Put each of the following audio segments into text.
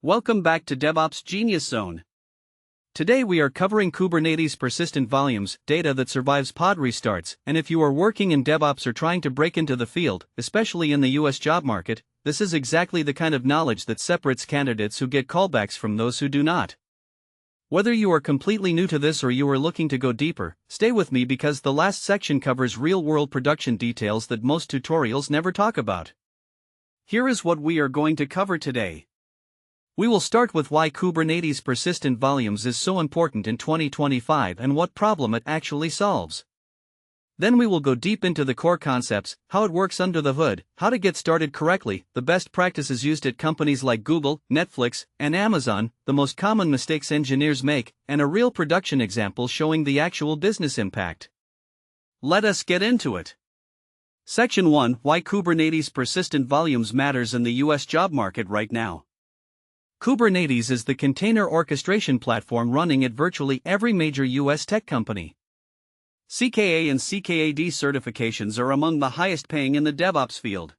Welcome back to DevOps Genius Zone. Today we are covering Kubernetes Persistent Volumes, data that survives pod restarts, and if you are working in DevOps or trying to break into the field, especially in the US job market, this is exactly the kind of knowledge that separates candidates who get callbacks from those who do not. Whether you are completely new to this or you are looking to go deeper, stay with me because the last section covers real-world production details that most tutorials never talk about. Here is what we are going to cover today. We will start with why Kubernetes Persistent Volumes is so important in 2025 and what problem it actually solves. Then we will go deep into the core concepts, how it works under the hood, how to get started correctly, the best practices used at companies like Google, Netflix, and Amazon, the most common mistakes engineers make, and a real production example showing the actual business impact. Let us get into it. Section 1: Why Kubernetes Persistent Volumes matters in the US job market right now. Kubernetes is the container orchestration platform running at virtually every major US tech company. CKA and CKAD certifications are among the highest paying in the DevOps field.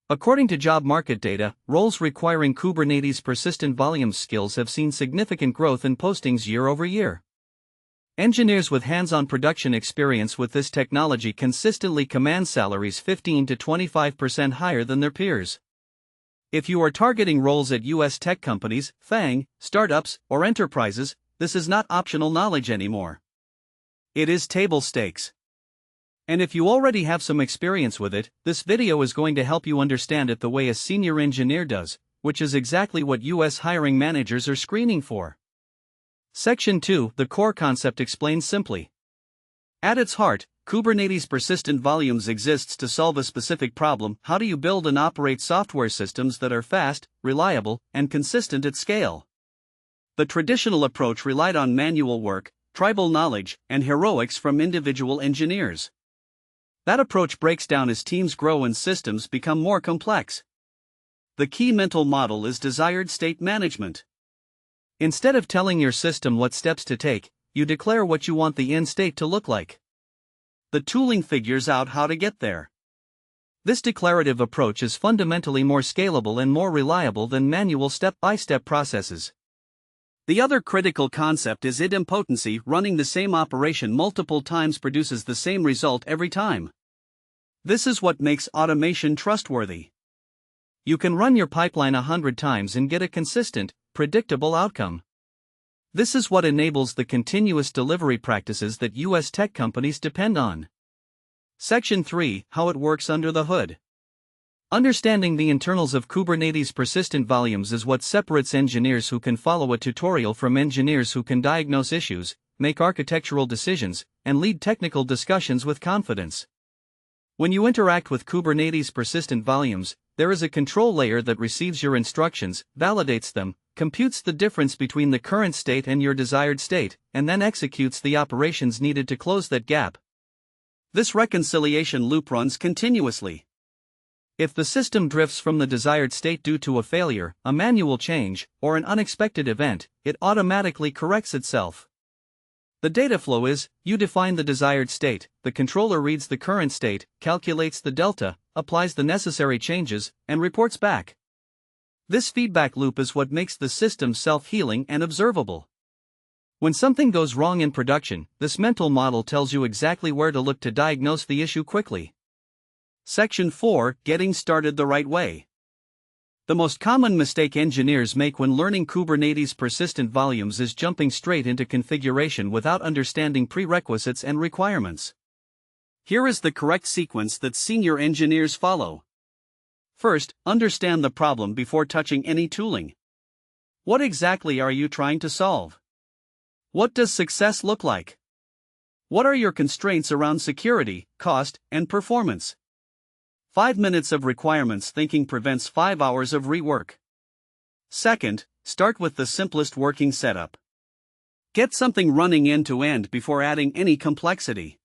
According to job market data, roles requiring Kubernetes Persistent Volumes skills have seen significant growth in postings year over year. Engineers with hands-on production experience with this technology consistently command salaries 15 to 25% higher than their peers. If you are targeting roles at US tech companies, FAANG, startups, or enterprises, this is not optional knowledge anymore. It is table stakes. And if you already have some experience with it, this video is going to help you understand it the way a senior engineer does, which is exactly what US hiring managers are screening for. Section 2: The core concept explained simply. At its heart, Kubernetes Persistent Volumes exists to solve a specific problem: how do you build and operate software systems that are fast, reliable, and consistent at scale? The traditional approach relied on manual work, tribal knowledge, and heroics from individual engineers. That approach breaks down as teams grow and systems become more complex. The key mental model is desired state management. Instead of telling your system what steps to take, you declare what you want the end state to look like. The tooling figures out how to get there. This declarative approach is fundamentally more scalable and more reliable than manual step-by-step processes. The other critical concept is idempotency. Running the same operation multiple times produces the same result every time. This is what makes automation trustworthy. You can run your pipeline 100 times and get a consistent, predictable outcome. This is what enables the continuous delivery practices that US tech companies depend on. Section 3: How it works under the hood. Understanding the internals of Kubernetes Persistent Volumes is what separates engineers who can follow a tutorial from engineers who can diagnose issues, make architectural decisions, and lead technical discussions with confidence. When you interact with Kubernetes Persistent Volumes, there is a control layer that receives your instructions, validates them, computes the difference between the current state and your desired state, and then executes the operations needed to close that gap. This reconciliation loop runs continuously. If the system drifts from the desired state due to a failure, a manual change, or an unexpected event, it automatically corrects itself. The data flow is: you define the desired state, the controller reads the current state, calculates the delta, applies the necessary changes, and reports back. This feedback loop is what makes the system self-healing and observable. When something goes wrong in production, this mental model tells you exactly where to look to diagnose the issue quickly. Section 4: Getting started the right way. The most common mistake engineers make when learning Kubernetes Persistent Volumes is jumping straight into configuration without understanding prerequisites and requirements. Here is the correct sequence that senior engineers follow. First, understand the problem before touching any tooling. What exactly are you trying to solve? What does success look like? What are your constraints around security, cost, and performance? 5 minutes of requirements thinking prevents 5 hours of rework. Second, start with the simplest working setup. Get something running end to end before adding any complexity.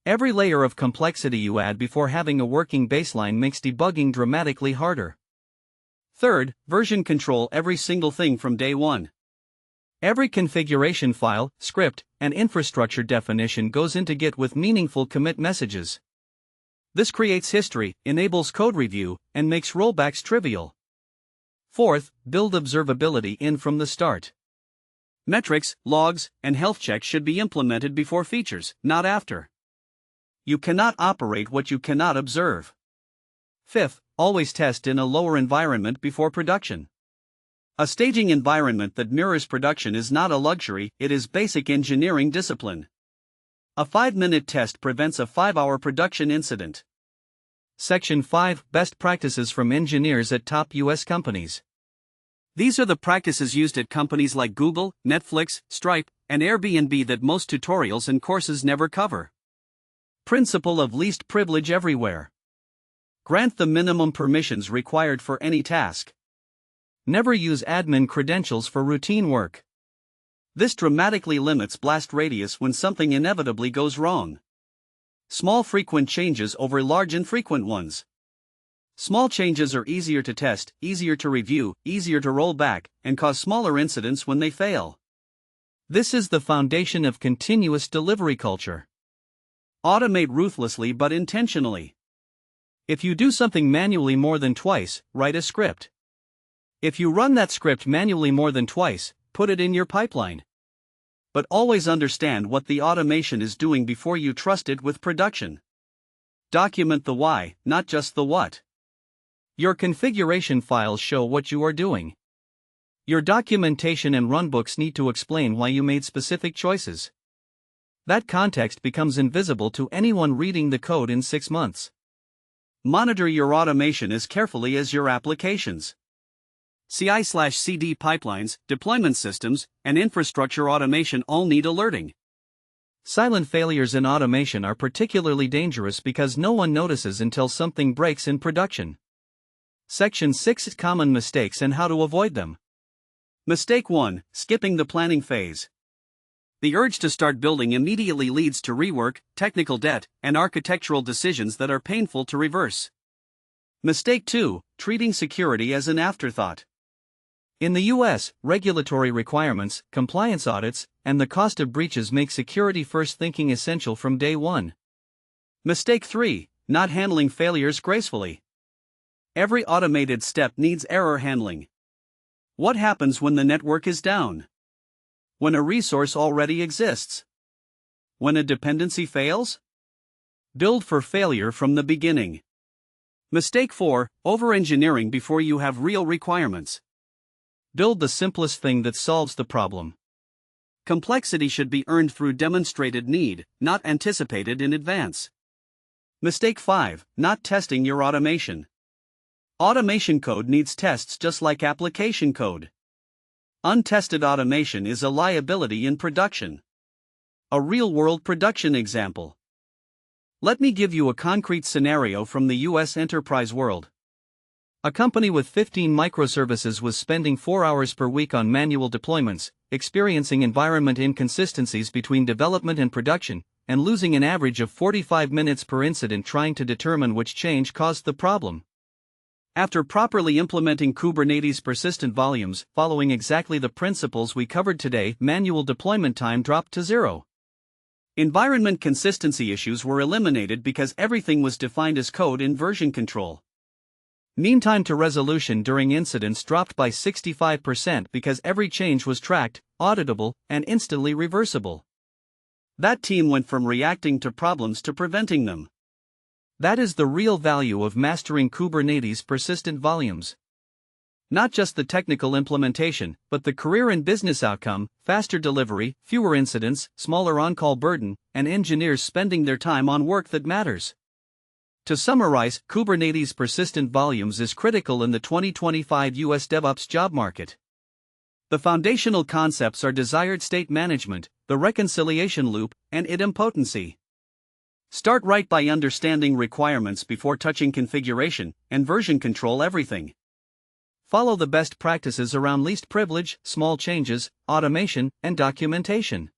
Every layer of complexity you add before having a working baseline makes debugging dramatically harder. Third, version control every single thing from day one. Every configuration file, script, and infrastructure definition goes into Git with meaningful commit messages. This creates history, enables code review, and makes rollbacks trivial. Fourth, build observability in from the start. Metrics, logs, and health checks should be implemented before features, not after. You cannot operate what you cannot observe. Fifth, always test in a lower environment before production. A staging environment that mirrors production is not a luxury, it is basic engineering discipline. A 5-minute test prevents a 5-hour production incident. Section 5, Best Practices from Engineers at Top U.S. Companies. These are the practices used at companies like Google, Netflix, Stripe, and Airbnb that most tutorials and courses never cover. Principle of least privilege everywhere. Grant the minimum permissions required for any task. Never use admin credentials for routine work. This dramatically limits blast radius when something inevitably goes wrong. Small frequent changes over large infrequent ones. Small changes are easier to test, easier to review, easier to roll back, and cause smaller incidents when they fail. This is the foundation of continuous delivery culture. Automate ruthlessly but intentionally. If you do something manually more than twice, write a script. If you run that script manually more than twice, put it in your pipeline. But always understand what the automation is doing before you trust it with production. Document the why, not just the what. Your configuration files show what you are doing. Your documentation and runbooks need to explain why you made specific choices. That context becomes invisible to anyone reading the code in 6 months. Monitor your automation as carefully as your applications. CI/CD pipelines, deployment systems, and infrastructure automation all need alerting. Silent failures in automation are particularly dangerous because no one notices until something breaks in production. Section 6, Common mistakes and how to avoid them. Mistake 1, skipping the planning phase. The urge to start building immediately leads to rework, technical debt, and architectural decisions that are painful to reverse. Mistake 2, treating security as an afterthought. In the US, regulatory requirements, compliance audits, and the cost of breaches make security-first thinking essential from day one. Mistake 3, not handling failures gracefully. Every automated step needs error handling. What happens when the network is down? When a resource already exists? When a dependency fails? Build for failure from the beginning. Mistake 4, over-engineering before you have real requirements. Build the simplest thing that solves the problem. Complexity should be earned through demonstrated need, not anticipated in advance. Mistake 5, not testing your automation. Automation code needs tests just like application code. Untested automation is a liability in production. A real-world production example. Let me give you a concrete scenario from the US enterprise world. A company with 15 microservices was spending 4 hours per week on manual deployments, experiencing environment inconsistencies between development and production, and losing an average of 45 minutes per incident trying to determine which change caused the problem. After properly implementing Kubernetes Persistent Volumes, following exactly the principles we covered today, manual deployment time dropped to 0. Environment consistency issues were eliminated because everything was defined as code in version control. Mean time to resolution during incidents dropped by 65% because every change was tracked, auditable, and instantly reversible. That team went from reacting to problems to preventing them. That is the real value of mastering Kubernetes Persistent Volumes. Not just the technical implementation, but the career and business outcome, faster delivery, fewer incidents, smaller on-call burden, and engineers spending their time on work that matters. To summarize, Kubernetes Persistent Volumes is critical in the 2025 US DevOps job market. The foundational concepts are desired state management, the reconciliation loop, and idempotency. Start right by understanding requirements before touching configuration, and version control everything. Follow the best practices around least privilege, small changes, automation, and documentation.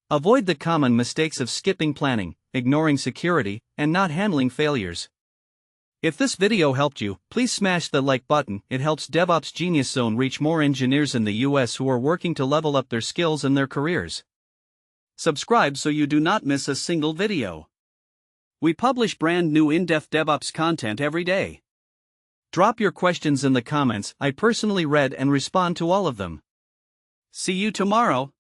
Avoid the common mistakes of skipping planning, ignoring security, and not handling failures. If this video helped you, please smash the like button. It helps DevOps Genius Zone reach more engineers in the US who are working to level up their skills and their careers. Subscribe so you do not miss a single video. We publish brand new in-depth DevOps content every day. Drop your questions in the comments. I personally read and respond to all of them. See you tomorrow.